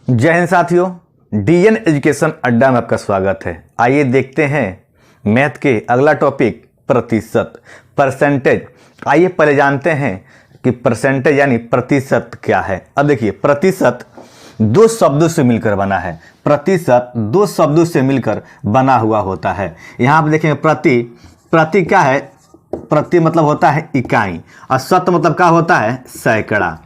जय हिंद साथियों, DN education अड्डा में आपका स्वागत है। आइए देखते हैं मैथ के अगला टॉपिक प्रतिशत, परसेंटेज। आइए पहले जानते हैं कि परसेंटेज यानी प्रतिशत क्या है। अब देखिए, प्रतिशत दो शब्दों से मिलकर बना है। प्रतिशत दो शब्दों से मिलकर बना हुआ होता है। यहाँ आप देखेंगे प्रति क्या है? प्रति मतलब होता है इकाई, और शत मतलब क्या होता है? सैकड़ा।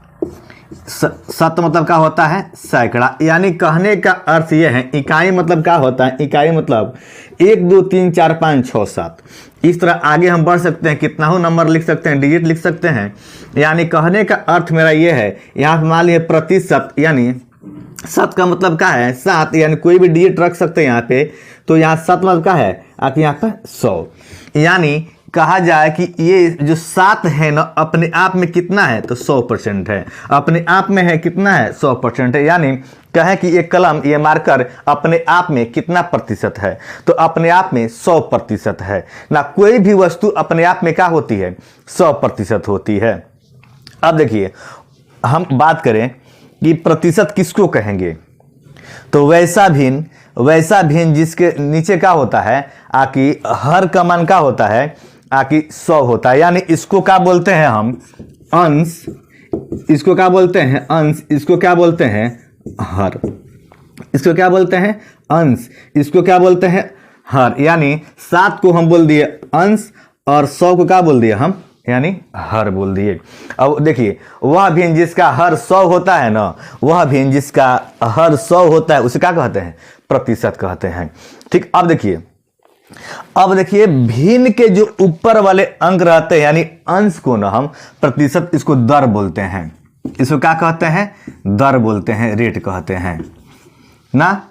शत मतलब क्या होता है? सैकड़ा। यानी कहने का अर्थ यह है, इकाई मतलब क्या होता है? इकाई मतलब 1 2 3 4 5 6 7। इस तरह आगे हम बढ़ सकते हैं, कितना हो नंबर लिख सकते हैं, डिजिट लिख सकते हैं। यानी कहने का अर्थ मेरा यह है, यहाँ पे मान लीजिए प्रतिशत, यानी शत का मतलब क्या है? 7, यानी कोई भी डिजिट रख सकते हैं यहाँ पे। तो यहाँ शत मतलब क्या है? आपके यहाँ पर 100। यानी कहा जाए कि ये जो 7 है ना, अपने आप में कितना है? तो 100% है। अपने आप में है कितना है? 100% है। यानी कहें कि ये कलम, ये मार्कर अपने आप में कितना प्रतिशत है? तो अपने आप में 100% है ना। कोई भी वस्तु अपने आप में क्या होती है? 100% होती है। अब देखिए, हम बात करें कि प्रतिशत किसको कहेंगे, तो वैसा भिन्न जिसके नीचे क्या होता है? आकि हर का मान क्या होता है? आकि 100 होता है। यानी इसको क्या बोलते हैं हम? अंश। इसको क्या बोलते हैं? अंश। इसको क्या बोलते हैं? हर। इसको क्या बोलते हैं? अंश। इसको क्या बोलते हैं? हर। यानी 7 को हम बोल दिए अंश, और 100 को क्या बोल दिए हम? यानी हर बोल दिए। अब देखिए, वह भिन्न जिसका हर 100 होता है ना, वह भिन्न जिसका हर 100 होता है, उसे क्या कहते हैं? प्रतिशत कहते हैं। ठीक। अब देखिए भिन्न के जो ऊपर वाले अंक रहते हैं, यानी अंश को ना हम प्रतिशत, इसको दर बोलते हैं। इसको क्या कहते हैं? दर बोलते हैं, रेट कहते हैं ना।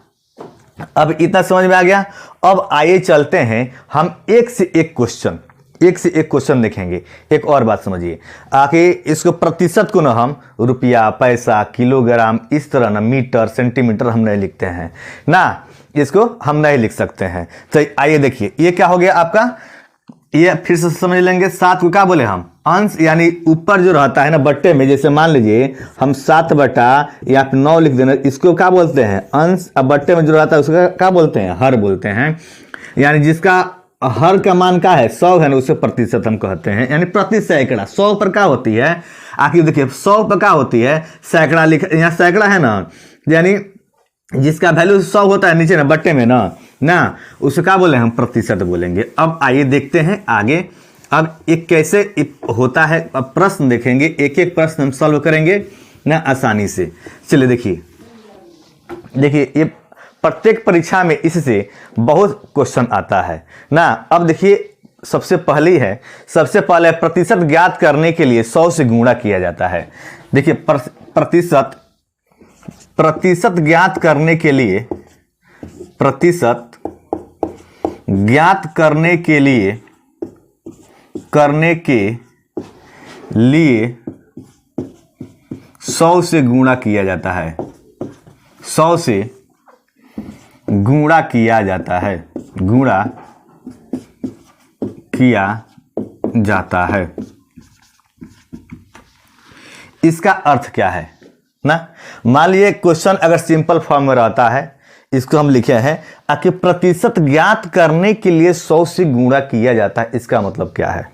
अब इतना समझ में आ गया। अब आइए चलते हैं, हम एक से एक क्वेश्चन देखेंगे। एक और बात समझिए, आके इसको प्रतिशत को ना हम रुपया, पैसा, किलोग्राम, इस तरह ना मीटर, सेंटीमीटर हम नहीं लिखते हैं ना। इसको हम नहीं लिख सकते हैं। तो आइए देखिए, ये क्या हो गया आपका? ये फिर से समझ लेंगे। 7 को क्या बोले हम? अंश। यानी ऊपर जो रहता है ना बट्टे में, जैसे मान लीजिए हम 7 बटा या 9 लिख देना, इसको क्या बोलते हैं? अंश। अब बट्टे में जो रहता है उसको क्या बोलते हैं? हर बोलते हैं। यानी जिसका हर का मान क्या है? 100 है ना, उसे प्रतिशत हम कहते हैं। यानी प्रति सैकड़ा। 100 पर क्या होती है? आखिर देखिए 100 पर क्या होती है? सैकड़ा लिख, यहाँ सैकड़ा है ना, यानी जिसका वैल्यू 100 होता है नीचे ना बट्टे में ना, उसे क्या बोले हम? प्रतिशत बोलेंगे। अब आइए देखते हैं आगे। अब एक कैसे होता है, अब प्रश्न देखेंगे, एक एक प्रश्न हम सॉल्व करेंगे ना आसानी से। चलिए देखिए ये प्रत्येक परीक्षा में इससे बहुत क्वेश्चन आता है ना। अब देखिए सबसे पहले प्रतिशत ज्ञात करने के लिए 100 से गुणा किया जाता है। देखिए प्रतिशत ज्ञात करने के लिए 100 से गुणा किया जाता है। 100 से गुणा किया जाता है। इसका अर्थ क्या है ना? मान लीजिए क्वेश्चन अगर सिंपल फॉर्म में रहता है, इसको हम लिखे हैं कि प्रतिशत ज्ञात करने के लिए 100 से गुणा किया जाता है। इसका मतलब क्या है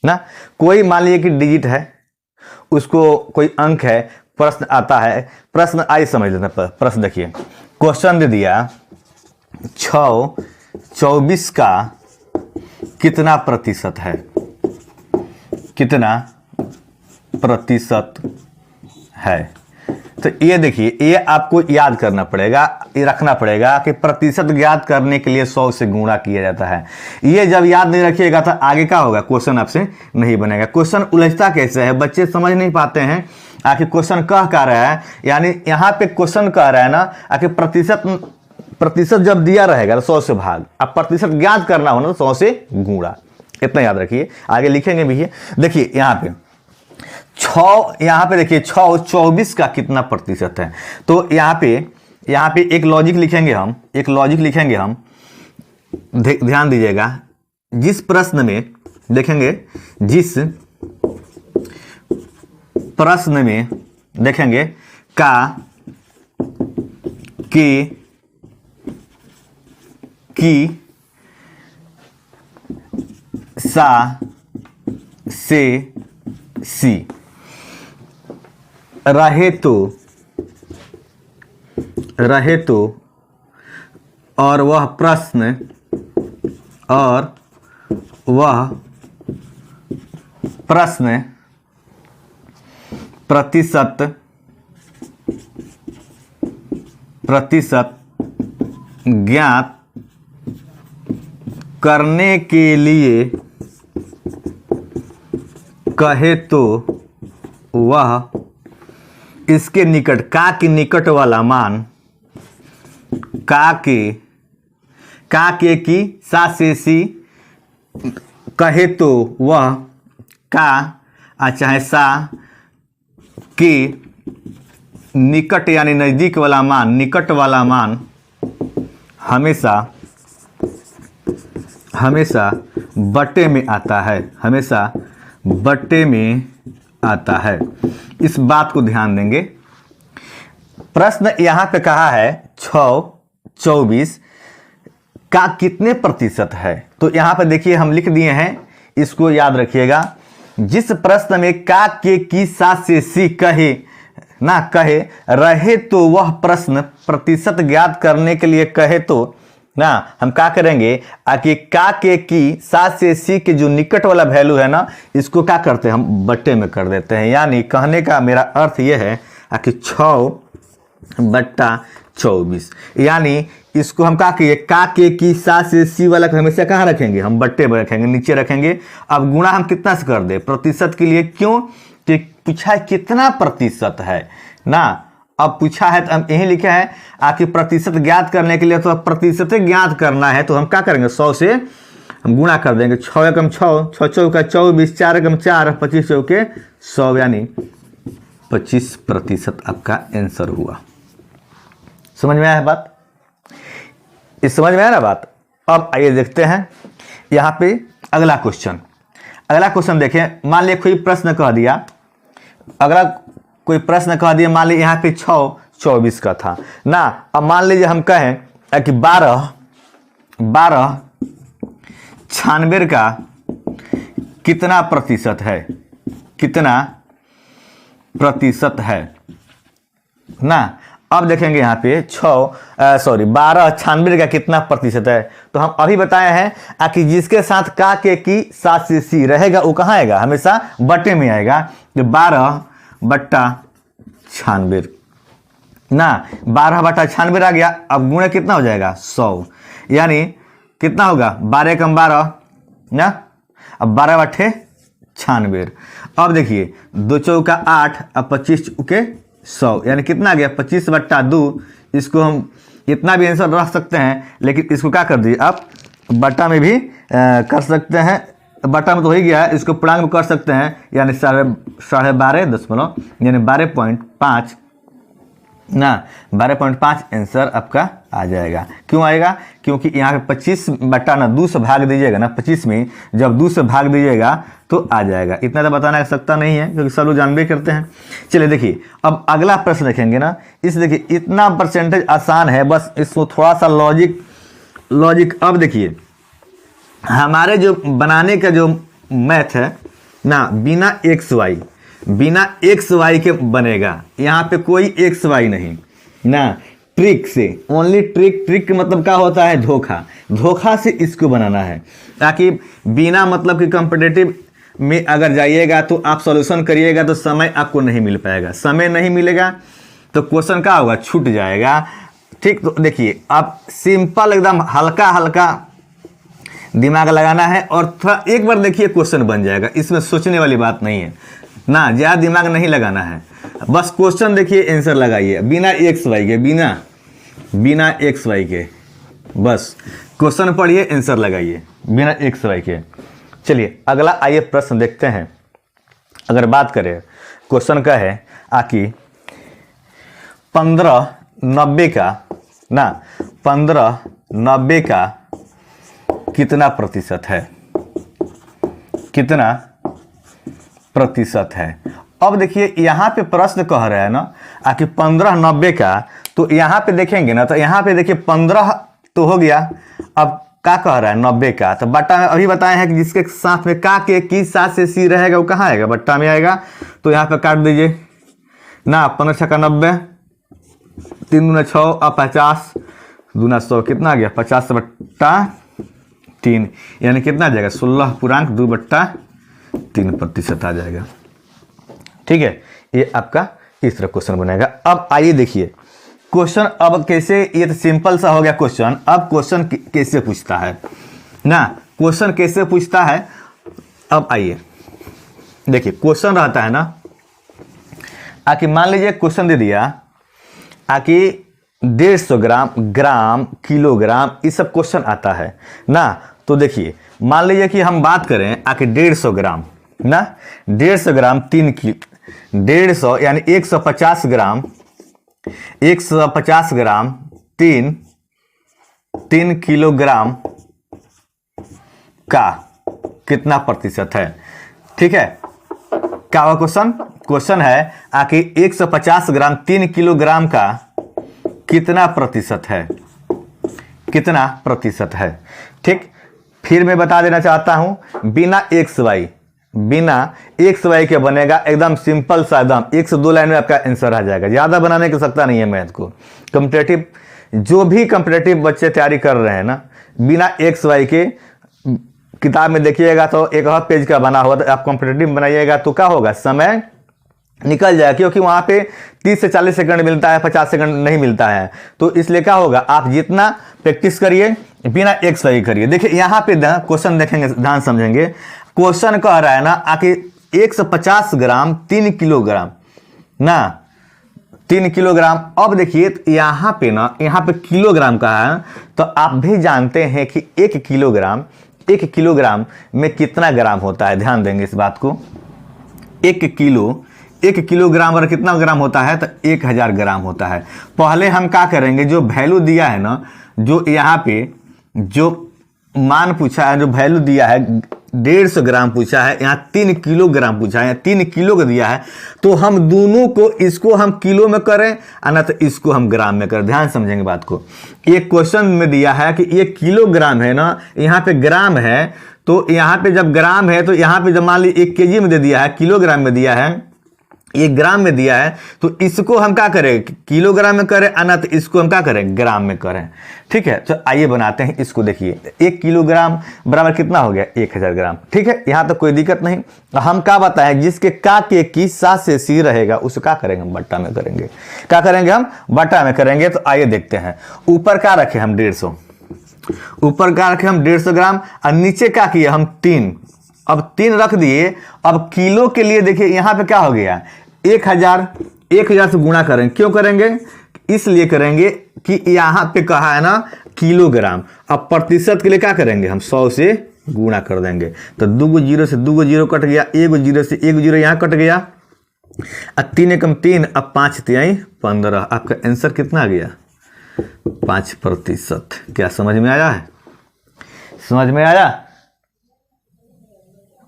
ना? कोई मान लीजिए कि डिजिट है, उसको कोई अंक है, प्रश्न आता है। प्रश्न आइए समझ लेते हैं। प्रश्न देखिए, क्वेश्चन दे दिया 6 24 का कितना प्रतिशत है? कितना प्रतिशत है? तो ये देखिए, ये आपको याद करना पड़ेगा, ये रखना पड़ेगा कि प्रतिशत ज्ञात करने के लिए 100 से गुणा किया जाता है। ये जब याद नहीं रखिएगा तो आगे क्या होगा? क्वेश्चन आपसे नहीं बनेगा। क्वेश्चन उलझता कैसे है, बच्चे समझ नहीं पाते हैं आखिर क्वेश्चन कह क्या रहा है। यानी यहाँ पे क्वेश्चन कह रहा है ना, आखिर प्रतिशत जब दिया रहेगा तो 100 से भाग, अब प्रतिशत ज्ञात करना होना तो 100 से गुणा। इतना याद रखिए, आगे लिखेंगे भी। देखिए यहाँ पे 6 24 का कितना प्रतिशत है? तो यहाँ पे एक लॉजिक लिखेंगे हम, ध्यान दीजिएगा। जिस प्रश्न में देखेंगे, जिस प्रश्न में देखेंगे का की सा से सी रहे तो और वह प्रश्न प्रतिशत ज्ञात करने के लिए कहे तो वह इसके निकट का के निकट वाला मान का के की सा से सी कहे तो वह का चाहे सा के निकट यानी नज़दीक वाला मान निकट वाला मान हमेशा बट्टे में आता है हमेशा बट्टे में आता है। इस बात को ध्यान देंगे। प्रश्न यहाँ पे कहा है 6/24 का कितने प्रतिशत है। तो यहाँ पे देखिए हम लिख दिए हैं, इसको याद रखिएगा। जिस प्रश्न में का के की सा से सी कहे रहे तो वह प्रश्न प्रतिशत ज्ञात करने के लिए कहे तो ना हम क्या करेंगे कि का के की सा से सी के जो निकट वाला वैल्यू है ना, इसको क्या करते हैं हम बट्टे में कर देते हैं। यानी कहने का मेरा अर्थ यह है कि 6/24 यानी इसको हम क्या किए का के की सा से सी वाला हमेशा कहाँ रखेंगे, हम बट्टे में रखेंगे, नीचे रखेंगे। अब गुणा हम कितना से कर दे प्रतिशत के लिए, क्यों कि पूछा है कितना प्रतिशत है ना। अब पूछा है तो हम यही लिखा है कि प्रतिशत ज्ञात करने के लिए तो प्रतिशत ज्ञात करना है तो हम क्या करेंगे 100 से हम गुणा कर देंगे। 6 एकम 6, 6 चौका 24, 4 एकम 4, 25 चौके 100 यानी 25% आपका आंसर हुआ। समझ में आया बात? इस समझ में आया ना बात। अब आइए देखते हैं यहाँ पे अगला क्वेश्चन देखें। मान लिया कोई प्रश्न कह दिया, मान लीजिए यहाँ पे 6/24 का था ना। अब मान लीजिए हम कहें कि 12/96 का कितना प्रतिशत है ना। अब देखेंगे यहाँ पे 12/96 का कितना प्रतिशत है। तो हम अभी बताए हैं कि जिसके साथ का के की सा से सी रहेगा वो कहाँ आएगा, हमेशा बट्टे में आएगा। तो 12/96 ना, 12/96 आ गया। अब गुणे कितना हो जाएगा 100 यानी कितना होगा 12 एकम 12 ना। अब 12/96। अब देखिए 2 चौका 8, अब 25 चौके 100 यानी कितना आ गया 25/2। इसको हम इतना भी आंसर रख सकते हैं, लेकिन इसको क्या कर दिए आप बट्टा में भी कर सकते हैं। बट्टा में तो हो ही गया है, इसको पूर्णांक में कर सकते हैं यानी 12.5 यानी 12.5 ना, 12.5 आंसर आपका आ जाएगा। क्यों आएगा? क्योंकि यहाँ पे 25/2 से भाग दीजिएगा ना, 25 में जब 2 से भाग दीजिएगा तो आ जाएगा। इतना तो बताना आवश्यकता नहीं है क्योंकि सब लोग जानबे करते हैं। चलिए देखिए अब अगला प्रश्न देखेंगे ना। इस देखिए इतना परसेंटेज आसान है, बस इसको थोड़ा सा लॉजिक। अब देखिए हमारे जो बनाने का जो मैथ है ना, बिना एक्स वाई के बनेगा। यहाँ पे कोई एक्स वाई नहीं ना, ट्रिक से ओनली ट्रिक मतलब क्या होता है धोखा से इसको बनाना है, ताकि बिना मतलब कि कॉम्पिटिटिव में अगर जाइएगा तो आप सॉल्यूशन करिएगा तो समय आपको नहीं मिल पाएगा। समय नहीं मिलेगा तो क्वेश्चन क्या होगा, छूट जाएगा। ठीक, तो देखिए आप सिंपल एकदम हल्का दिमाग लगाना है और थोड़ा एक बार देखिए क्वेश्चन बन जाएगा। इसमें सोचने वाली बात नहीं है ना, ज़्यादा दिमाग नहीं लगाना है। बस क्वेश्चन देखिए, आंसर लगाइए बिना एक्स वाई के बस क्वेश्चन पढ़िए, आंसर लगाइए बिना एक्स वाई के। चलिए अगला आइए प्रश्न देखते हैं। अगर बात करें क्वेश्चन का है कि 1590 का ना, 1590 का कितना प्रतिशत है। अब देखिए यहाँ पे प्रश्न कह रहा है ना आकि 15 90 का, तो यहाँ पे देखेंगे ना, तो यहाँ पे देखिए 15 तो हो गया, अब का कह रहा है 90 का, तो बट्टा में अभी बताए हैं कि जिसके साथ में का के की साथ से सी रहेगा वो कहाँ आएगा, बट्टा में आएगा। तो यहाँ पे काट दीजिए ना, 15 छक्का 90, 3 दूना 6 और 50 दूना 100, कितना आ गया 50/3, यानी कितना आ जाएगा 16.2/3% आ जाएगा। ठीक है, ये आपका इस तरह क्वेश्चन बनेगा। अब आइए देखिए क्वेश्चन अब कैसे, ये तो सिंपल सा हो गया क्वेश्चन। अब क्वेश्चन कैसे पूछता है ना, क्वेश्चन कैसे पूछता है। अब आइए देखिए क्वेश्चन रहता है ना, आकि मान लीजिए क्वेश्चन दे दिया आकि 150 ग्राम, ग्राम, किलोग्राम, ये सब क्वेश्चन आता है ना। तो देखिए मान लीजिए कि हम बात करें आकि 150 ग्राम ना, 150 ग्राम 3 किलो, 150 यानी 150 ग्राम, 150 ग्राम 3 किलोग्राम का कितना प्रतिशत है। ठीक है, क्या हुआ क्वेश्चन, क्वेश्चन है आकि 150 ग्राम 3 किलोग्राम का कितना प्रतिशत है, कितना प्रतिशत है। ठीक, फिर मैं बता देना चाहता हूं, बिना XY, बिना XY के बनेगा एकदम सिंपल सा, एकदम 1 से 2 लाइन में आपका आंसर आ जाएगा। ज़्यादा बनाने की आवश्यकता नहीं है मैथ को। कॉम्पिटेटिव, जो भी कॉम्पिटेटिव बच्चे तैयारी कर रहे हैं ना, बिना XY के किताब में देखिएगा तो एक हाफ पेज का बना हुआ, तो आप कॉम्पिटेटिव बनाइएगा तो क्या होगा, समय निकल जाएगा, क्योंकि वहाँ पे 30 से 40 सेकंड मिलता है, 50 सेकंड नहीं मिलता है। तो इसलिए क्या होगा, आप जितना प्रैक्टिस करिए बिना XY करिए। देखिए यहाँ पे क्वेश्चन देखेंगे, ध्यान समझेंगे। क्वेश्चन कह रहा है ना आकि 150 ग्राम 3 किलोग्राम ना, 3 किलोग्राम। अब देखिए यहाँ पे ना, यहाँ पे किलोग्राम का है, तो आप भी जानते हैं कि 1 किलोग्राम में कितना ग्राम होता है। ध्यान देंगे इस बात को, 1 किलोग्राम और कितना ग्राम होता है, तो 1000 ग्राम होता है। पहले हम क्या करेंगे, जो वैल्यू दिया है ना, जो यहाँ पे जो मान पूछा है, जो वैल्यू दिया है 150 ग्राम पूछा है, यहाँ 3 किलोग्राम पूछा है, 3 किलो का दिया है, तो हम दोनों को, इसको हम किलो में करें ना, तो इसको हम ग्राम में करें। ध्यान समझेंगे बात को। ये क्वेश्चन में दिया है कि ये किलोग्राम है ना, यहाँ पे ग्राम है, तो यहाँ पे जब ग्राम है तो यहाँ पे जब मान ली 1 केजी में दे दिया है, किलोग्राम में दिया है, 1 ग्राम में दिया है, तो इसको हम क्या करें, किलोग्राम में करें ना, तो इसको हम क्या करें, ग्राम में करें। ठीक है, तो आइए बनाते हैं इसको। देखिए 1 किलोग्राम बराबर कितना हो गया, 1000 ग्राम। ठीक है, यहाँ तो कोई दिक्कत नहीं। हम क्या बताएं, जिसके का के की साथ से सी रहेगा उसको क्या करेंगे, हम बट्टा में करेंगे। क्या करेंगे, हम बट्टा में करेंगे। तो आइए देखते हैं, ऊपर क्या रखे हम 150, ऊपर क्या रखे हम 150 ग्राम, और नीचे क्या किए हम 3, अब 3 रख दिए। अब किलो के लिए देखिए यहाँ पे क्या हो गया, 1000 से गुणा करेंगे। क्यों करेंगे, इसलिए करेंगे कि यहाँ पे कहा है ना किलोग्राम। अब प्रतिशत के लिए क्या करेंगे, हम 100 से गुणा कर देंगे। तो 2 जीरो से 2 जीरो कट गया, 1 जीरो से 1 जीरो यहाँ कट गया, अब 3 एकम 3, अब 5 तिहाई 15। आपका आंसर कितना आ गया, 5%। क्या समझ में आया है, समझ में आया।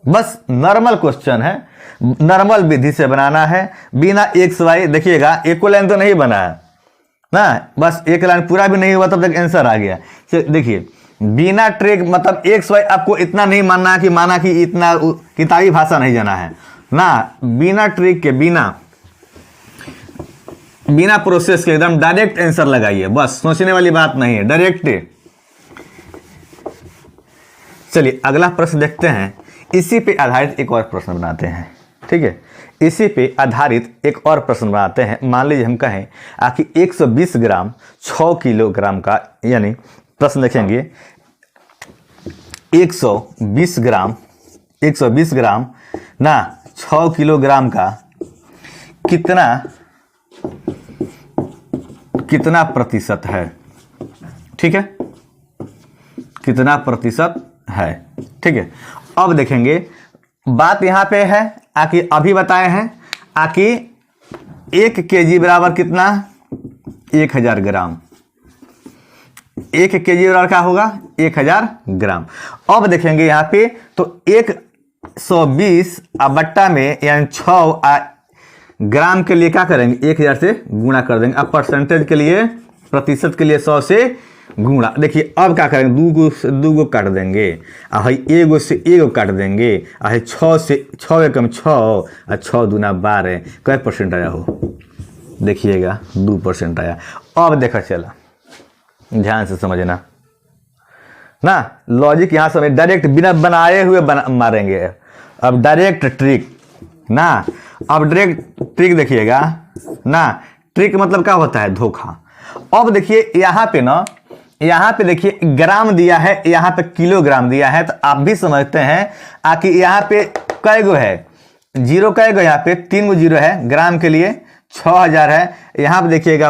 बस नॉर्मल क्वेश्चन है, नॉर्मल विधि से बनाना है, बिना XY। देखिएगा एक लाइन तो नहीं बना है ना, बस एक लाइन पूरा भी नहीं हुआ तब तक आंसर आ गया। देखिए बिना ट्रिक, मतलब XY आपको इतना नहीं मानना कि इतना किताबी भाषा नहीं जाना है ना, बिना ट्रिक के, बिना प्रोसेस के एकदम डायरेक्ट आंसर लगाइए, बस सोचने वाली बात नहीं है, डायरेक्ट। चलिए अगला प्रश्न देखते हैं। इसी पे आधारित एक और प्रश्न बनाते हैं। ठीक है, इसी पे आधारित एक और प्रश्न बनाते हैं। मान लीजिए हम कहें कि 120 ग्राम 6 किलोग्राम का, यानी प्रश्न लिखेंगे 120 ग्राम ना 6 किलोग्राम का कितना प्रतिशत है। ठीक है, कितना प्रतिशत है। ठीक है, अब देखेंगे बात यहां पे है आकि अभी बताए हैं आकि 1 केजी बराबर कितना, 1000 ग्राम। 1 केजी बराबर क्या होगा, 1000 ग्राम। अब देखेंगे यहाँ पे तो 120 बट्टा में यानी 6 ग्राम के लिए क्या करेंगे 1000 से गुणा कर देंगे। अब परसेंटेज के लिए, प्रतिशत के लिए 100 से गुणा। देखिए अब क्या करेंगे, दू गो काट देंगे, भाई एगो से एगो काट देंगे, भाई 6 से 6 एकम 6 और 6 दूना 12, कै परसेंट आया हो, देखिएगा 2% आया। अब देखा चला, ध्यान से समझना ना, लॉजिक यहाँ समझ, डायरेक्ट बिना बनाए हुए मारेंगे। अब डायरेक्ट ट्रिक ना, अब डायरेक्ट ट्रिक देखिएगा ना, ट्रिक मतलब क्या होता है, धोखा। अब देखिए यहाँ पे ना, यहाँ पे देखिए ग्राम दिया है, यहाँ पे किलोग्राम दिया है, तो आप भी समझते हैं कि यहाँ पे कै गो है, जीरो कै गो, यहाँ पे 3 गो जीरो है, ग्राम के लिए 6000 है, यहाँ पे देखिएगा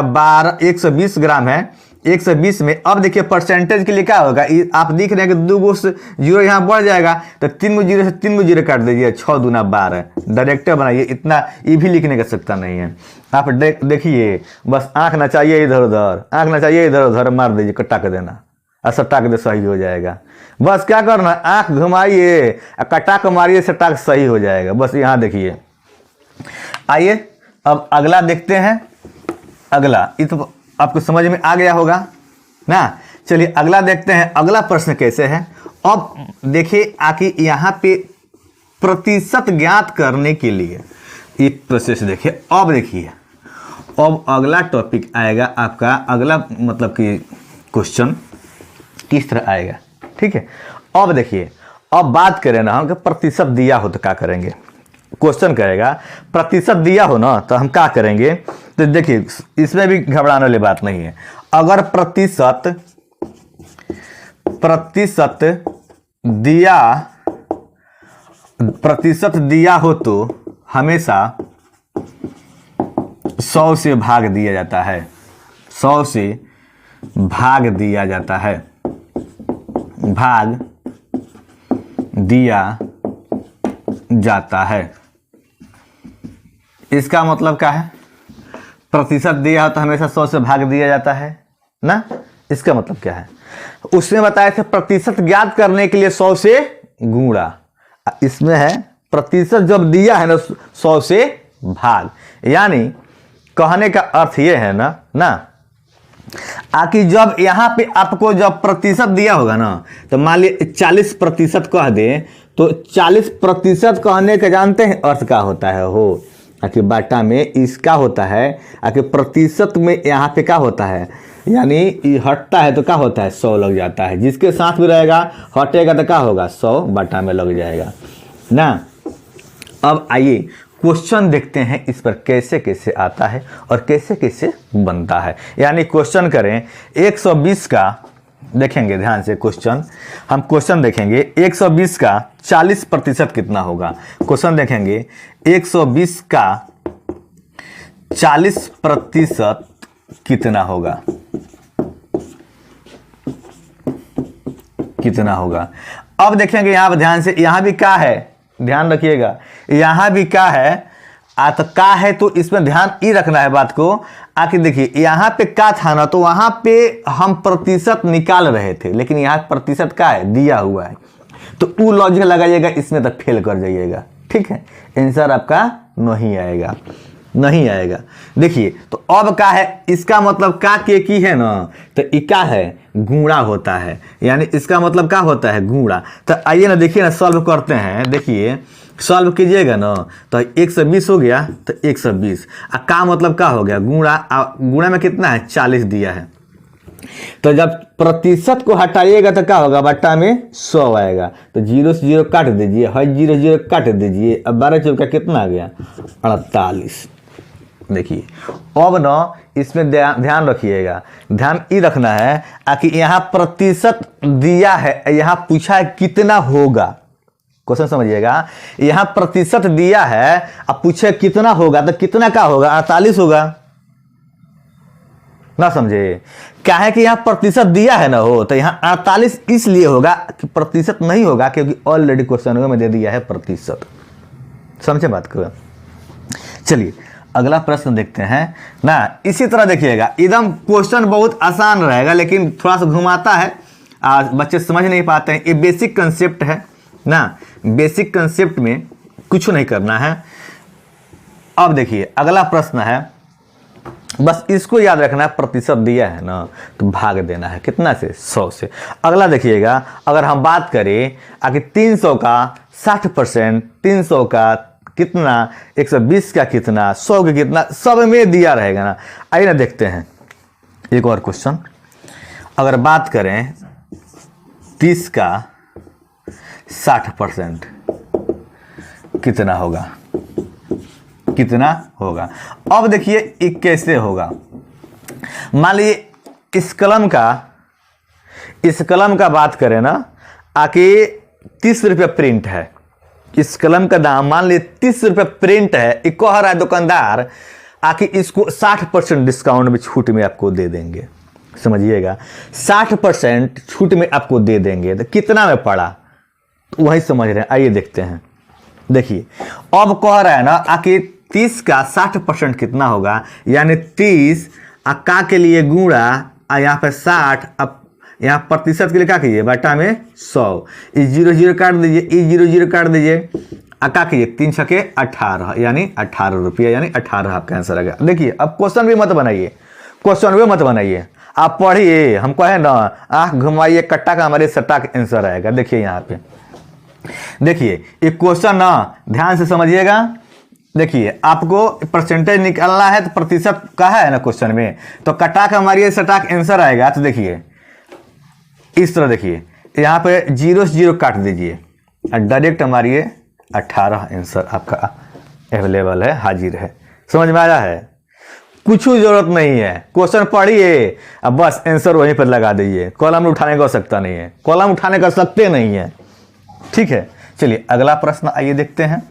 120 ग्राम है, 120 में। अब देखिए परसेंटेज के लिए क्या होगा, आप दिख रहे हैं कि 2 गो जीरो यहाँ बढ़ जाएगा, तो 3 गो जीरो से 3 गो जीरो काट दीजिए, 6 दूना 12, डायरेक्ट बनाइए, इतना ये भी लिखने का सकता नहीं है। आप देखिए, बस आंख ना चाहिए इधर उधर, आंख ना चाहिए इधर उधर, मार दीजिए, कटा के देना, सट्टा के दे, सही हो जाएगा। बस क्या करना, आंख घुमाइए, कटा के मारिए, सट्टा के सही हो जाएगा। बस यहाँ देखिए, आइए अब अगला देखते हैं। अगला ये तो आपको समझ में आ गया होगा ना। चलिए अगला देखते हैं, अगला प्रश्न कैसे है। अब देखिए आखिर यहाँ पे प्रतिशत ज्ञात करने के लिए एक प्रोसेस देखिए। अब देखिए, अब अगला टॉपिक आएगा आपका, अगला मतलब कि क्वेश्चन किस तरह आएगा, ठीक है। अब देखिए, अब बात करें ना हम कि प्रतिशत दिया हो तो क्या करेंगे। क्वेश्चन करेगा प्रतिशत दिया हो ना तो हम क्या करेंगे, तो देखिए इसमें भी घबराने वाली बात नहीं है। अगर प्रतिशत दिया हो तो हमेशा 100 से भाग दिया जाता है, 100 से भाग दिया जाता है, भाग दिया जाता है। इसका मतलब क्या है, प्रतिशत दिया हो तो हमेशा 100 से भाग दिया जाता है ना। इसका मतलब क्या है, उसने बताया था प्रतिशत ज्ञात करने के लिए 100 से गुणा, इसमें है प्रतिशत जब दिया है ना 100 से भाग। यानी कहने का अर्थ ये है ना कि जब यहाँ पे आपको जब प्रतिशत दिया होगा ना, तो मान लीजिए 40% कह दे, तो 40% कहने का जानते हैं अर्थ क्या होता है हो, कि बाटा में इसका होता है, कि प्रतिशत में यहाँ पे क्या होता है, यानी हटता है तो क्या होता है 100 लग जाता है, जिसके साथ भी रहेगा हटेगा तो क्या होगा 100 बाटा में लग जाएगा ना। अब आइए क्वेश्चन देखते हैं इस पर कैसे कैसे आता है और कैसे कैसे बनता है। यानी क्वेश्चन करें 120 का, देखेंगे ध्यान से क्वेश्चन, हम क्वेश्चन देखेंगे 120 का 40% कितना होगा। क्वेश्चन देखेंगे 120 का 40% कितना होगा, कितना होगा। अब देखेंगे यहाँ पर ध्यान से, यहाँ भी क्या है, ध्यान रखिएगा, यहाँ भी क्या है, तो क्या है, तो इसमें ध्यान ही रखना है बात को। आखिर देखिए यहाँ पे क्या था ना, तो वहां पे हम प्रतिशत निकाल रहे थे, लेकिन यहाँ प्रतिशत क्या है, दिया हुआ है, तो वो लॉजिक लगाइएगा, इसमें तो फेल कर जाइएगा, ठीक है, आंसर आपका नहीं आएगा, नहीं आएगा। देखिए तो अब क्या है, इसका मतलब क्या के की है ना, तो ये क्या है, गुणा होता है, यानी इसका मतलब क्या होता है, गुणा। तो आइए ना देखिए ना, सॉल्व करते हैं। देखिए सॉल्व कीजिएगा ना, तो 120 हो गया, तो 120 का मतलब क्या हो गया, गुणा, गुणा में कितना है 40 दिया है, तो जब प्रतिशत को हटाइएगा तो क्या होगा, बट्टा में 100 आएगा, तो 0 से 0 काट दीजिए, हर 0 0 काट दीजिए, अब 12 चौका कितना आ गया 48। देखिए अब ना इसमें ध्यान रखिएगा, ध्यान ये रखना है कि यहाँ प्रतिशत दिया है, यहाँ पूछा है कितना होगा, क्वेश्चन समझिएगा, यहाँ प्रतिशत दिया है, अब पूछे कितना होगा, तो कितना का होगा 48 होगा ना, समझे। क्या है कि यहाँ प्रतिशत दिया है ना हो, तो यहाँ 48 इसलिए होगा कि प्रतिशत नहीं होगा, क्योंकि ऑलरेडी क्वेश्चन में दे दिया है प्रतिशत, समझे बात को। चलिए अगला प्रश्न देखते हैं ना। इसी तरह देखिएगा, एकदम क्वेश्चन बहुत आसान रहेगा, लेकिन थोड़ा सा घुमाता है, बच्चे समझ नहीं पाते हैं। ये बेसिक कंसेप्ट है ना, बेसिक कंसेप्ट में कुछ नहीं करना है, अब देखिए अगला प्रश्न है, बस इसको याद रखना है, प्रतिशत दिया है ना तो भाग देना है कितना से, 100 से। अगला देखिएगा, अगर हम बात करें आगे 300 का 60%, 300 का कितना, 120 का कितना, 100 का कितना, सब में दिया रहेगा ना। आइए ना देखते हैं एक और क्वेश्चन। अगर बात करें 30 का 60% कितना होगा, कितना होगा। अब देखिए ये कैसे होगा। मान लीजिए इस कलम का बात करें ना, आके 30 रुपये प्रिंट है, इस कलम का दाम मान लीजिए 30 रुपये प्रिंट है। एक कह रहा है दुकानदार आके इसको 60% डिस्काउंट में, छूट में आपको दे देंगे। समझिएगा 60% छूट में आपको दे देंगे, तो कितना में पड़ा, तो वही समझ रहे हैं। आइए देखते हैं। देखिए अब कह रहा है ना आके 30 का 60% कितना होगा, यानी 30 का के लिए गुणा यहाँ पे 60, अब यहाँ प्रतिशत के लिए क्या कीजिए, बटा में 100, इस 0 0 काट दीजिए, इस 0 0 काट दीजिए, क्या कीजिए 3 छके 18, यानी 18 रुपये, यानी 18 आपका आंसर आ गया। देखिए अब क्वेश्चन भी मत बनाइए, क्वेश्चन भी मत बनाइए, आप पढ़िए। हम कहे ना आँख घुमाइए कट्टा का, हमारे सट्टा का आंसर आएगा। देखिए यहाँ पे देखिए एक क्वेश्चन ना ध्यान से समझिएगा। देखिए आपको परसेंटेज निकालना है तो प्रतिशत का है ना क्वेश्चन में, तो कटा का हमारी सट्टा का आंसर आएगा। तो देखिए इस तरह, देखिए यहाँ पे 0 से 0 काट दीजिए, डायरेक्ट हमारी 18 आंसर आपका अवेलेबल है, हाजिर है। समझ में आया है, कुछ जरूरत नहीं है, क्वेश्चन पढ़िए अब बस आंसर वहीं पर लगा दीजिए। कॉलम उठाने का आवश्यकता नहीं है, कॉलम उठाने का सकते नहीं है। ठीक है, चलिए अगला प्रश्न आइए देखते हैं।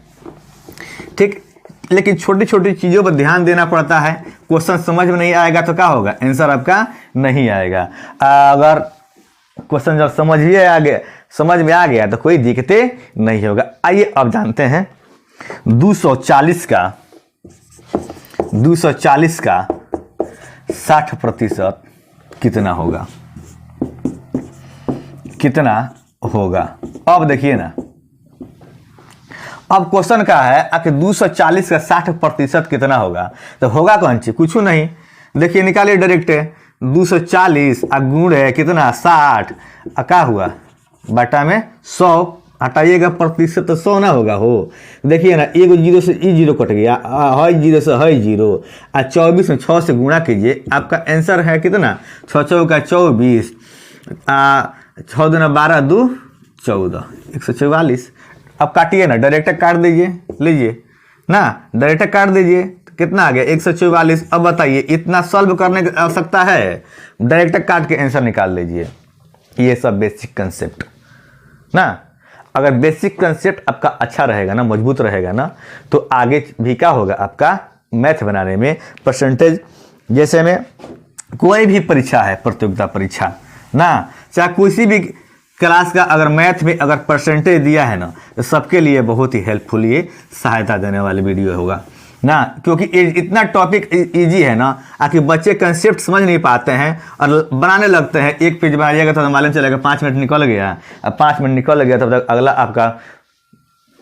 ठीक, लेकिन छोटी छोटी चीज़ों पर ध्यान देना पड़ता है। क्वेश्चन समझ में नहीं आएगा तो क्या होगा, आंसर आपका नहीं आएगा। अगर क्वेश्चन जब समझ में आ गया तो कोई दिक्कत नहीं होगा। आइए अब जानते हैं 240 का 60% कितना होगा, कितना होगा। अब देखिए ना, अब क्वेश्चन का है आखिर 240 का 60% कितना होगा, तो होगा कौन सी, कुछ नहीं। देखिए निकालिए डायरेक्ट, 240 गुणे कितना 60, क्या हुआ बटा में 100, हटाइएगा प्रतिशत तो 100 ना होगा हो। देखिए ना एक 0 से ई 0 कट गया, है 0 से है 0, 24 में 6 से गुणा कीजिए, आपका आंसर है कितना, 6 चौका 24, 6 दूना 12, 2 14, 144। अब काटिए ना, डायरेक्ट काट दीजिए, लीजिए ना डायरेक्ट काट दीजिए, तो कितना आ गया 144। अब बताइए इतना सॉल्व करने की आवश्यकता है, डायरेक्ट काट के आंसर निकाल लीजिए। ये सब बेसिक कंसेप्ट ना, अगर बेसिक कंसेप्ट आपका अच्छा रहेगा ना, मजबूत रहेगा ना, तो आगे भी क्या होगा आपका मैथ बनाने में, परसेंटेज जैसे में कोई भी परीक्षा है, प्रतियोगिता परीक्षा ना, चाहे किसी भी क्लास का अगर मैथ में अगर परसेंटेज दिया है ना, तो सबके लिए बहुत ही हेल्पफुल, ये सहायता देने वाली वीडियो होगा ना, क्योंकि इतना टॉपिक इजी है ना, आखिर बच्चे कंसेप्ट समझ नहीं पाते हैं और बनाने लगते हैं। एक पेज बनाइएगा तो मालूम चलेगा 5 मिनट निकल गया, अब 5 मिनट निकल गया तब तक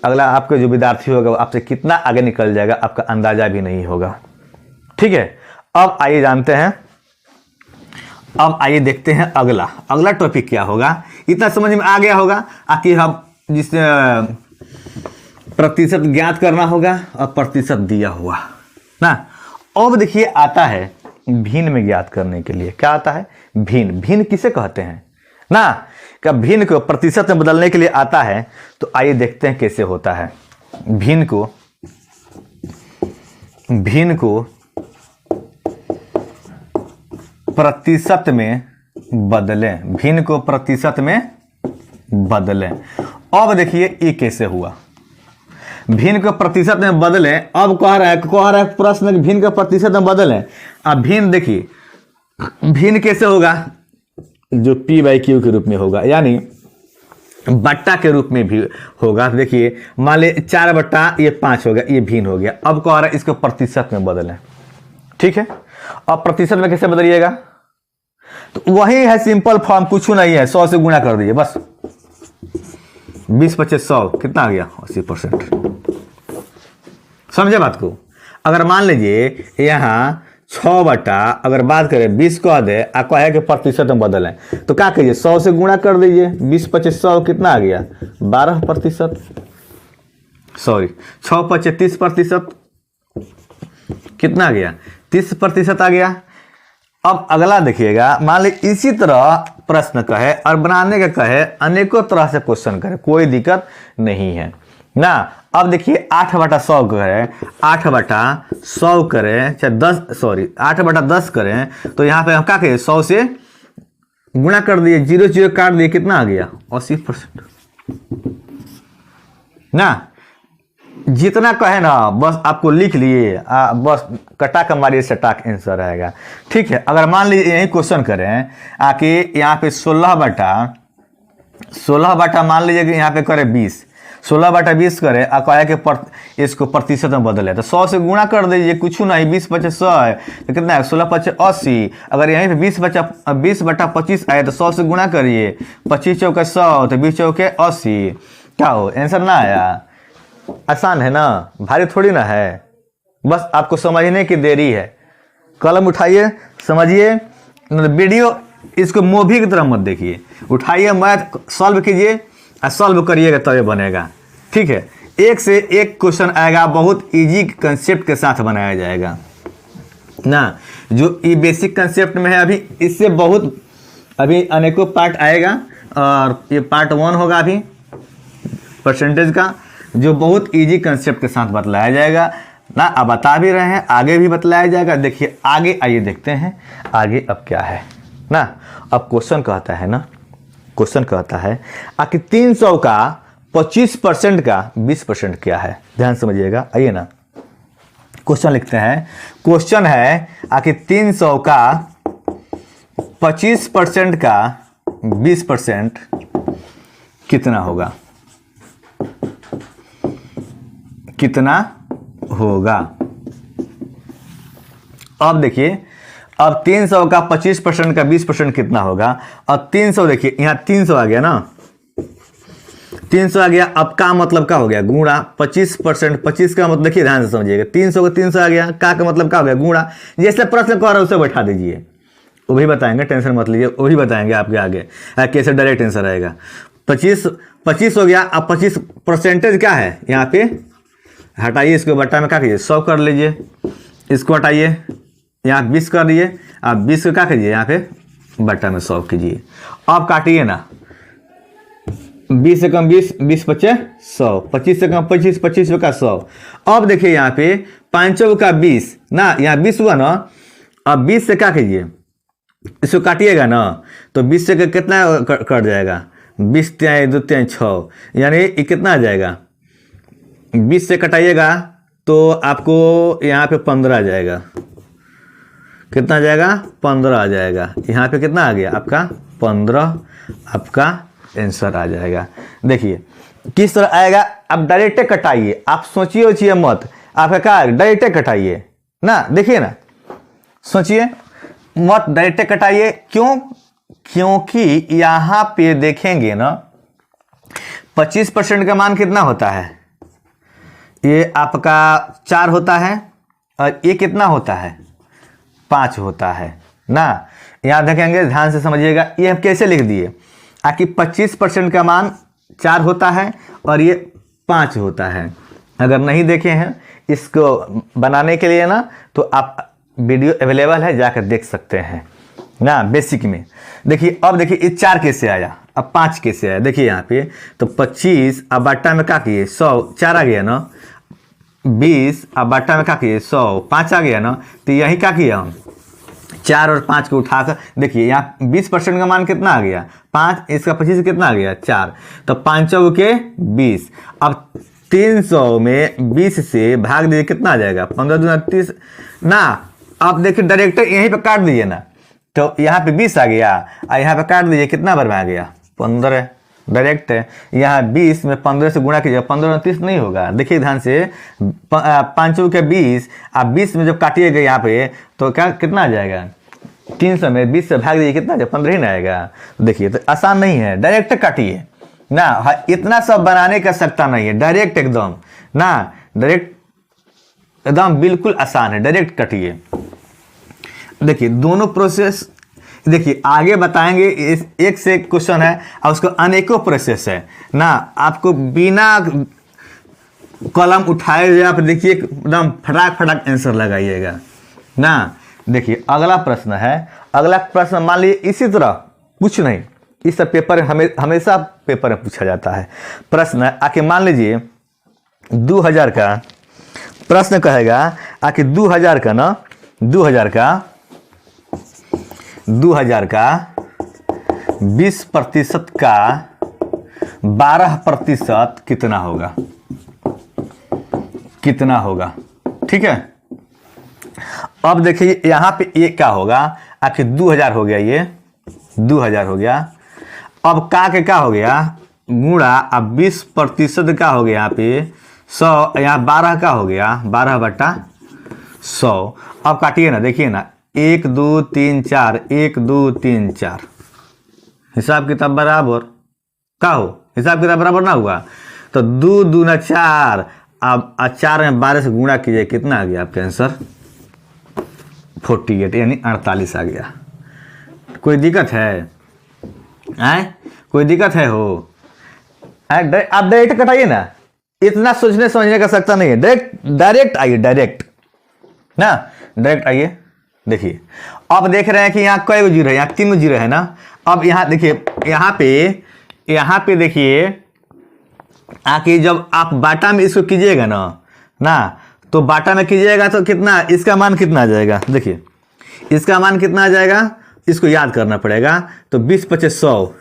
अगला आपका जो विद्यार्थी होगा वो आपसे कितना आगे निकल जाएगा, आपका अंदाजा भी नहीं होगा। ठीक है, अब आइए जानते हैं, अब आइए देखते हैं अगला टॉपिक क्या होगा। इतना समझ में आ गया होगा, आखिर हम जिस प्रतिशत ज्ञात करना होगा और प्रतिशत दिया हुआ ना। अब देखिए आता है भिन्न में ज्ञात करने के लिए, क्या आता है भिन्न किसे कहते हैं ना, क्या भिन्न को प्रतिशत में बदलने के लिए आता है। तो आइए देखते हैं कैसे होता है। भिन्न को प्रतिशत में बदलें, भिन्न को प्रतिशत में बदलें। अब देखिए ये कैसे हुआ, भिन्न को प्रतिशत में बदलें। अब कह रहा है प्रश्न भिन्न को प्रतिशत में बदलें। अब भिन्न देखिए भिन्न कैसे होगा, जो P/Q के रूप में होगा, यानी बट्टा के रूप में भी होगा। देखिए मान ले 4/5 हो गया, ये भिन्न हो गया। अब कह रहा है इसको प्रतिशत में बदलें। ठीक है, अब प्रतिशत में कैसे बदलिएगा, तो वही है सिंपल फॉर्म, कुछ नहीं है, 100 से गुणा कर दीजिए बस। 20 × 100 कितना आ गया 80%। समझे बात को। अगर मान लीजिए यहाँ 6 बटा अगर बात करें 20 कह दे और कहे कि प्रतिशत में बदलें, तो क्या कीजिए 100 से गुणा कर दीजिए। 20 25 100 कितना आ गया 12%, सॉरी 6 25 30%, कितना आ गया 30% आ गया। अब अगला देखिएगा, मान ली इसी तरह प्रश्न कहे और बनाने का कहे, अनेकों तरह से क्वेश्चन करे, कोई दिक्कत नहीं है ना। अब देखिए 8 बटा 100 करें, 8 बटा 100 करें, चाहे 8 बटा 10 करें, तो यहाँ पे हम क्या करें 100 से गुणा कर दिए, 0 0 काट दिए, कितना आ गया 80% ना। जितना कहे ना बस आपको लिख लिए, बस कटा का मारिए सटाक आंसर आएगा। ठीक है, अगर मान लीजिए यही क्वेश्चन करें आके यहाँ पे 16 बटा मान लीजिए कि यहाँ पे करे 20, 16 बटा 20 करे और कहे कि इसको प्रतिशत में बदले, तो 100 से गुणा कर दीजिए, कुछ नहीं 20 25 100 है तो कितना है 16 25 80। अगर यहीं पे 20 बटा 25 आए तो 100 से गुणा करिए, 25 चौके 100 तो 20 चौके 80, क्या हो आंसर ना आया। आसान है ना, भारी थोड़ी ना है, बस आपको समझने की देरी है। कलम उठाइए, समझिए, वीडियो इसको मूवी की तरह मत देखिए, उठाइए मैथ सॉल्व कीजिए और सॉल्व करिएगा तभी बनेगा। ठीक है, एक से एक क्वेश्चन आएगा, बहुत इजी कंसेप्ट के साथ बनाया जाएगा ना। जो ये बेसिक कंसेप्ट में है अभी, इससे बहुत अभी अनेकों पार्ट आएगा और ये पार्ट 1 होगा अभी परसेंटेज का, जो बहुत इजी कंसेप्ट के साथ बतलाया जाएगा ना। अब बता भी रहे हैं, आगे भी बतलाया जाएगा। देखिए आगे आइए देखते हैं आगे अब क्या है ना। अब क्वेश्चन कहता है ना, क्वेश्चन कहता है आखिर 300 का 25% का 20% क्या है। ध्यान समझिएगा, आइए ना क्वेश्चन लिखते हैं। क्वेश्चन है आखिर 300 का 25% का 20% कितना होगा, कितना होगा। अब देखिए, अब 300 का 25% का 20% कितना होगा। अब 300 देखिए यहाँ 300 आ गया ना, 300 आ गया। अब का मतलब क्या हो गया गुणा 25%, 25 का मतलब देखिए ध्यान से समझिएगा, 300 का 300 आ गया, का मतलब क्या हो गया गुणा। जैसे प्रश्न कह रहा है उसे बैठा दीजिए, वो भी बताएंगे, टेंशन मत लीजिए, वो भी बताएंगे आपके आगे कैसे डायरेक्ट आंसर आएगा। 25 हो गया। अब 25% क्या है यहाँ पे हटाइए, इसको बट्टा में क्या कीजिए 100 कर लीजिए, इसको हटाइए, यहाँ 20 कर दिए, आप 20 को क्या कीजिए यहाँ पे बट्टा में 100 कीजिए। अब काटिए ना, 20 से कम 20, 20 25 100, 25 से कम 25, 25 का 100। अब देखिए यहाँ पे 5 का 20 ना, यहाँ 20 हुआ ना। अब 20 से क्या कीजिए इसको काटिएगा ना, तो 20 से कितना कट जाएगा 20 3 2 3 6, यानी ये कितना आ जाएगा 20 से कटाइएगा तो आपको यहाँ पे 15 आ जाएगा। कितना आ जाएगा 15 आ जाएगा। यहाँ पे कितना आ गया आपका 15, आपका आंसर आ जाएगा। देखिए किस तरह आएगा, आप डायरेक्ट कटाइए, आप सोचिए मत, आपका क्या डायरेक्ट कटाइए ना। देखिए ना, सोचिए मत, डायरेक्ट कटाइए। क्यों? क्योंकि यहाँ पे देखेंगे ना 25% का मान कितना होता है, ये आपका 4 होता है और ये कितना होता है 5 होता है ना। यहाँ देखेंगे, ध्यान से समझिएगा, ये हम कैसे लिख दिए आकि 25% का मान 4 होता है और ये 5 होता है। अगर नहीं देखे हैं इसको बनाने के लिए ना, तो आप वीडियो अवेलेबल है, जाकर देख सकते हैं ना बेसिक में। देखिए अब देखिए ये 4 कैसे आया, अब 5 कैसे आया। देखिए यहाँ पे तो 25 अब बाटा में क्या किए 100, 4 आ गया ना। 20 अब बाटा में क्या किए 100, 5 आ गया ना। तो यही क्या किया हम 4 और 5 को उठाकर, देखिए यहाँ 20% का मान कितना आ गया 5, इसका 25 कितना आ गया 4, तो 5 के 20। अब 300 में 20 से भाग दीजिए, कितना आ जाएगा 15 दूना 30 ना। आप देखिए डायरेक्ट यहीं पे काट दीजिए ना, तो यहाँ पे 20 आ गया और यहाँ पे काट दीजिए, कितना बार में आ गया 15 डायरेक्ट है। यहाँ 20 में 15 से गुणा कीजिए, 15 30 नहीं होगा। देखिए ध्यान से 5 के 20, आप 20 में जब काटिएगा यहाँ पे तो क्या कितना आ जाएगा 300 में 20 से भाग दीजिए, कितना आ जाएगा 15 ही ना आएगा। देखिए तो आसान नहीं है, डायरेक्ट काटिए ना, इतना सब बनाने का सकता नहीं है, डायरेक्ट एकदम ना, डायरेक्ट एकदम बिल्कुल आसान है, डायरेक्ट कटिए। देखिए दोनों प्रोसेस, देखिए आगे बताएंगे, एक से एक क्वेश्चन है और उसको अनेकों प्रोसेस है ना, आपको बिना कलम उठाए हुए आप देखिए एकदम फटाक फटाक आंसर लगाइएगा ना। देखिए अगला प्रश्न है, अगला प्रश्न मान लीजिए इसी तरह कुछ नहीं, इस सब पेपर हमेशा पेपर में पूछा जाता है। प्रश्न आके मान लीजिए 2000 का प्रश्न कहेगा, आके 2000 का ना, 2000 का 20% का 12% कितना होगा, कितना होगा, ठीक है। अब देखिए यहां पे ये क्या होगा, आखिर 2000 हो गया, ये 2000 हो गया। अब का के क्या हो गया, गुणा, अब 20% का हो गया यहाँ पे 100, यहाँ 12 का हो गया 12/100। अब काटिए ना, देखिए ना 1 2 3 4, 1 2 3 4, हिसाब किताब बराबर का हो, हिसाब किताब बराबर ना हुआ तो 2 दूना 4, अब 4 में 12 से गुणा कीजिए, कितना आ गया आपका आंसर 48, यानी 48 आ गया। कोई दिक्कत है, कोई दिक्कत है हो? आप डायरेक्ट कटाइए ना, इतना सोचने समझने का सकता नहीं है, डायरेक्ट आइए, डायरेक्ट ना, डायरेक्ट आइए। देखिए अब देख रहे हैं कि यहाँ कई जीरो है, यहाँ 3 जीरो है ना। अब यहाँ देखिए, यहाँ पे देखिए आके जब आप बाटा में इसको कीजिएगा ना तो बाटा में कीजिएगा तो कितना, इसका मान कितना आ जाएगा, देखिए इसका मान कितना आ जाएगा, इसको याद करना पड़ेगा। तो 20/25 100,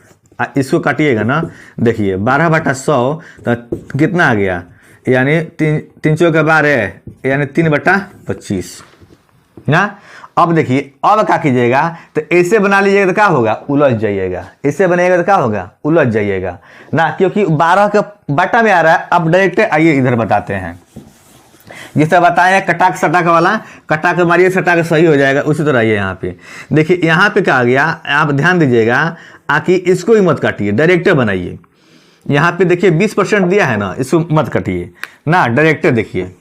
इसको काटिएगा ना, देखिए 12/100 तो कितना आ गया, यानी 3 चौके 12, यानी 3/25 ना। अब देखिए अब क्या कीजिएगा, तो ऐसे बना लीजिएगा तो क्या होगा, उलझ जाइएगा, ऐसे बनेगा तो क्या होगा, उलझ जाइएगा ना, क्योंकि 12 का बाटा में आ रहा है। अब डायरेक्ट आइए इधर बताते हैं, जैसे बताया कटाक सटाक वाला, कटाक मारिए सटाक सही हो जाएगा, उसी तरह आइए यहाँ पे। देखिए यहाँ पे क्या आ गया, आप ध्यान दीजिएगा, आकि इसको ही मत काटिए, डायरेक्टर बनाइए। यहाँ पे देखिए 20% दिया है ना, इसको मत काटिए ना, डायरेक्टर देखिए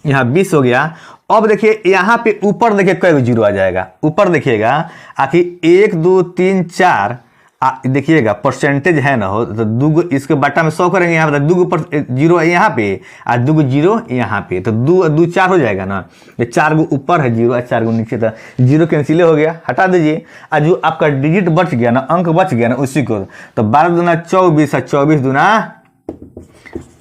यहाँ 20 हो गया। अब देखिए यहाँ पे ऊपर देखिए कई जीरो आ जाएगा, ऊपर देखिएगा आखिर 1 2 3 4, देखिएगा परसेंटेज है ना हो तो 2 इसके बटा में 100 करेंगे, यहाँ पे 2 पर जीरो है यहाँ पे और 2 जीरो यहाँ पे, तो 2 2 4 हो जाएगा ना। ये 4 गो ऊपर है जीरो और 4 गो नीचे, तो जीरो कैंसिल हो गया, हटा दीजिए। और जो आपका डिजिट बच गया ना, अंक बच गया ना, उसी को तो 12 दूना 24 और 24 दूना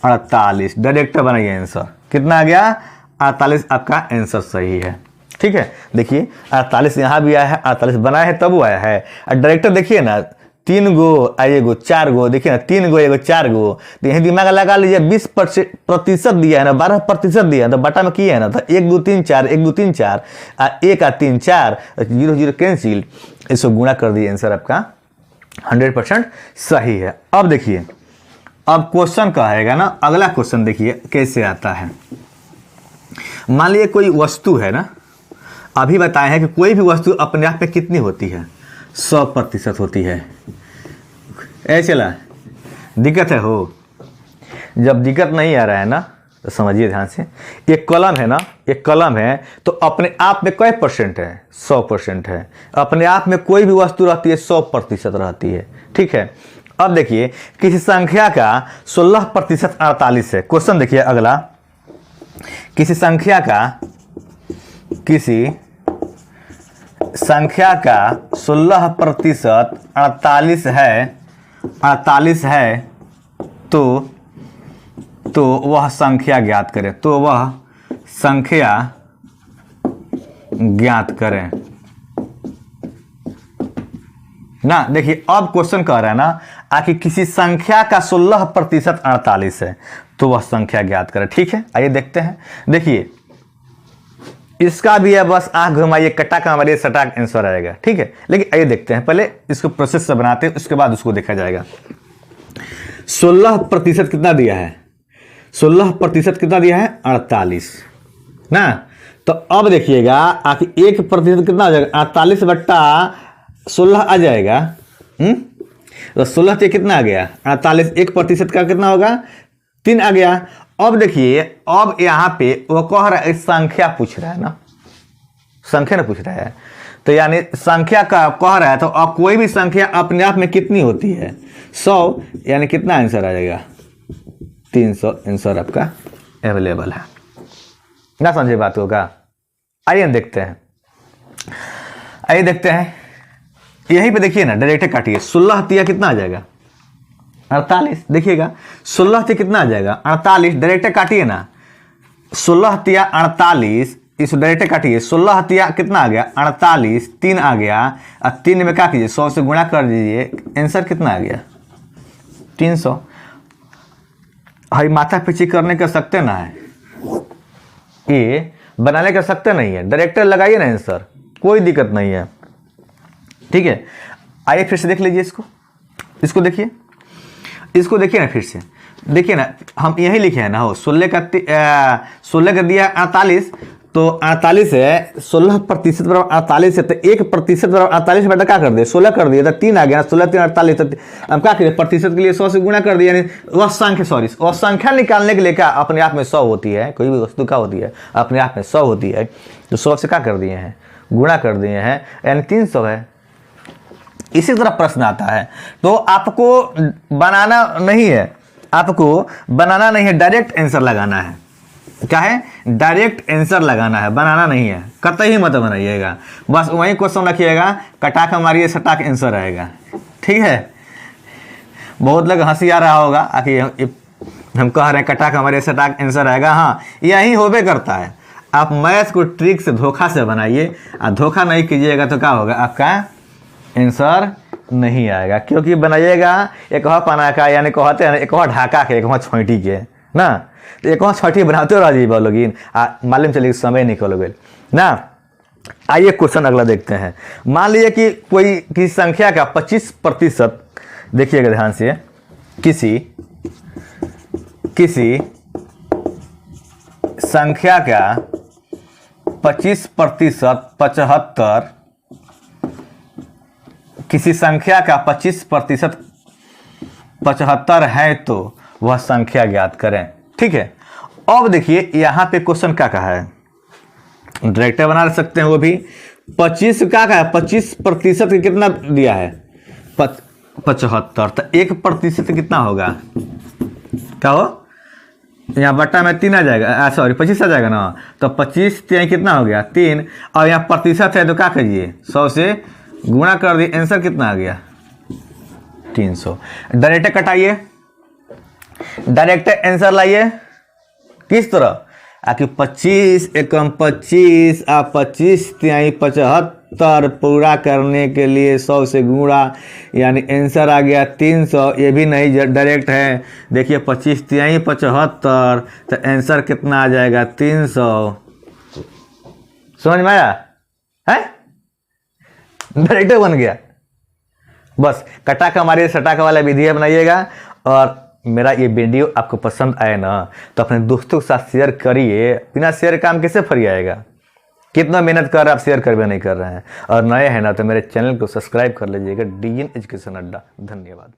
48, डायरेक्टर बनाइए आंसर कितना आ गया, 48 आपका आंसर सही है। ठीक है, देखिए 48 यहाँ भी आया है, 48 बनाया है तब वो आया है। और डायरेक्टर देखिए ना 3 गो आएगो 4 गो, देखिए ना 3 गो एगो 4 गो, तो यही दिमाग लगा लीजिए 20% दिया है ना, 12% दिया है तो बटा में किया है ना, तो 1 2 3 4, 1 2 3 4, 1 और 3 4, 0 0 कैंसिल, इसको गुणा कर दिए, आंसर आपका 100% सही है। अब देखिए अब क्वेश्चन कहेगा ना, अगला क्वेश्चन देखिए कैसे आता है। मान लीजिए कोई वस्तु है ना, अभी बताए हैं कि कोई भी वस्तु अपने आप में कितनी होती है, 100% होती है। ऐसे चला दिक्कत है हो, जब दिक्कत नहीं आ रहा है ना तो समझिए ध्यान से, एक कलम है ना, एक कलम है तो अपने आप में कई परसेंट है, 100% है। अपने आप में कोई भी वस्तु रहती है 100% रहती है। ठीक है, अब देखिए किसी संख्या का 16% 48 है। क्वेश्चन देखिए अगला, किसी संख्या का 16% 48 है तो वह संख्या ज्ञात करें, तो वह संख्या ज्ञात करें ना। देखिए अब क्वेश्चन कह रहा है ना, आखिर किसी संख्या का 16% 48 है तो वह संख्या ज्ञात करें। ठीक है, आइए देखते हैं। देखिए इसका भी है, बस आंख घुमाइए, कटा मारिए, सटाक आंसर आएगा। ठीक है, लेकिन आइए देखते हैं, पहले इसको प्रोसेस से बनाते हैं, उसके बाद उसको देखा जाएगा। 16% कितना दिया है, 16% कितना दिया है, 48 ना। तो अब देखिएगा आखिर 1% कितना हो जाएगा, 48/16 आ जाएगा। तो 16 से कितना आ गया, 48, 1% का कितना होगा, 3 आ गया। अब देखिए, अब यहाँ पे वो कह रहा है संख्या पूछ रहा है ना, संख्या ना पूछ रहा है, तो यानी संख्या का कह रहा है, तो अब कोई भी संख्या अपने आप में कितनी होती है 100, यानी कितना आंसर आ जाएगा 300 आंसर आपका अवेलेबल है ना। समझे बात होगा। आइए देखते हैं, आइए देखते हैं, यहीं पे देखिए ना, डायरेक्ट काटिए, 16 तिया कितना आ जाएगा 48, देखिएगा 16 तिया कितना आ जाएगा 48, डायरेक्ट काटिए ना, 16 तिया 48, इस डायरेक्ट काटिए, 16 तिया कितना आ गया 48, 3 आ गया, और 3 में क्या कीजिए 100 से गुणा कर दीजिए, आंसर कितना आ गया 300। भाई माथा पीछे करने का सकते ना है, ये बनाने का सकते नहीं है, डायरेक्ट लगाइए ना आंसर, कोई दिक्कत नहीं है, ठीक है। आइए फिर से देख लीजिए इसको, इसको देखिए, इसको देखिए ना, फिर से देखिए ना, हम यही लिखे हैं ना, हो 16 का दिया 48, तो 48 है, 16% बराबर 48 है, तो 1% बराबर 48 बेटा क्या कर दिए 16 कर दिए, तो 3 आ गया, 16 3 48, तो हम क्या करिए प्रतिशत के लिए 100 से गुणा कर दिया, यानी वह संख्या, सॉरी वह संख्या निकालने के लिए क्या अपने आप में 100 होती है, कोई भी वस्तु क्या होती है अपने आप में 100 होती है, तो 100 से क्या कर दिए हैं गुणा कर दिए हैं, यानी 300 है। इसी तरह प्रश्न आता है, तो आपको बनाना नहीं है, आपको बनाना नहीं है, डायरेक्ट आंसर लगाना है। क्या है, डायरेक्ट आंसर लगाना है, बनाना नहीं है, कतई मत बनाइएगा, बस वही क्वेश्चन रखिएगा, कटाक मारिए सटाक आंसर आएगा, ठीक है। बहुत लोग हंसी आ रहा होगा आखिर हम कह रहे हैं कटाक मारिए सटाक आंसर आएगा, हाँ यही होबे करता है। आप मैथ को ट्रिक से धोखा से बनाइए, और धोखा नहीं कीजिएगा तो क्या होगा, आपका आंसर नहीं आएगा, क्योंकि बनाइएगा एक पाना का, यानी कहते हैं एक ढाका के, एक छोटी के ना, तो एक छठी बनाते हो राजी बोलोगी, मालूम चलेगी समय निकल गए ना। आइए क्वेश्चन अगला देखते हैं। मान लीजिए कि कोई किसी संख्या का 25%, देखिएगा ध्यान से, किसी संख्या का 25% 75, किसी संख्या का 25% 75 है तो वह संख्या ज्ञात करें, ठीक है। अब देखिए यहाँ पे क्वेश्चन क्या कहा है, डायरेक्ट बना सकते हैं, वो भी 25 क्या कहा है, 25% कितना दिया है 75, तो 1% कितना होगा, क्या हो, यहाँ बट्टा में 3 आ जाएगा, सॉरी 25 आ जाएगा ना, तो 25 कितना हो गया 3, और यहाँ प्रतिशत है तो क्या करिए 100 से गुणा कर दिए, आंसर कितना आ गया 300। डायरेक्ट कटाइए, डायरेक्ट आंसर लाइए, किस तरह, आखिर 25 एकम 25 आ 25 तिहाई 75 पूरा करने के लिए 100 से गुणा, यानी आंसर आ गया 300। ये भी नहीं डायरेक्ट है, देखिए 25 तिहाई 75, तो आंसर कितना आ जाएगा 300। समझ में आया है, डायरेक्ट बन गया। बस कटाक हमारे सटाक वाला विधि बनाइएगा, और मेरा ये वीडियो आपको पसंद आए ना तो अपने दोस्तों के साथ शेयर करिए, बिना शेयर काम कैसे फ्री आएगा, कितना मेहनत कर रहे आप शेयर कर भी नहीं कर रहे हैं, और नए हैं ना तो मेरे चैनल को सब्सक्राइब कर लीजिएगा, डीएन एजुकेशन अड्डा। धन्यवाद।